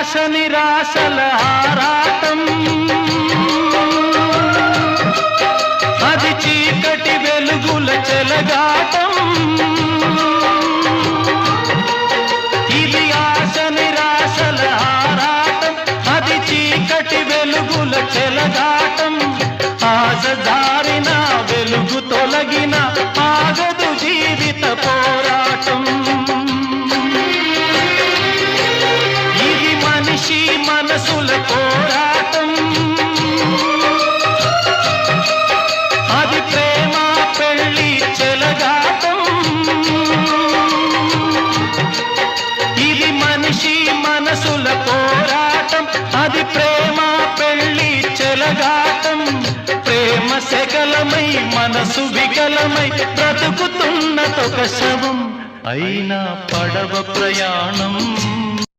ఆశ నిరాశల ఆరాటం, అది చీకటి వెలుగుల చెలగాటం. ఇది ఆశ నిరాశల ఆరాటం, అది చీకటి వెలుగుల చెలగాటం. ఆశ జారిన వెలుగు తొలగిన ఆగదు జీవిత పోరాటం. ఇది మనిషి మనసుల పోరాటం, అది ప్రేమ పెళ్లి చెలగాటం. ఇది మనిషి మనసుల పోరాటం, అది ప్రేమ పెళ్లి చెలగాటం. ప్రేమ శకలమై మనసు వికలమై బ్రతుకుతున్నదొక శవం, అయినా పడవ ప్రయాణం.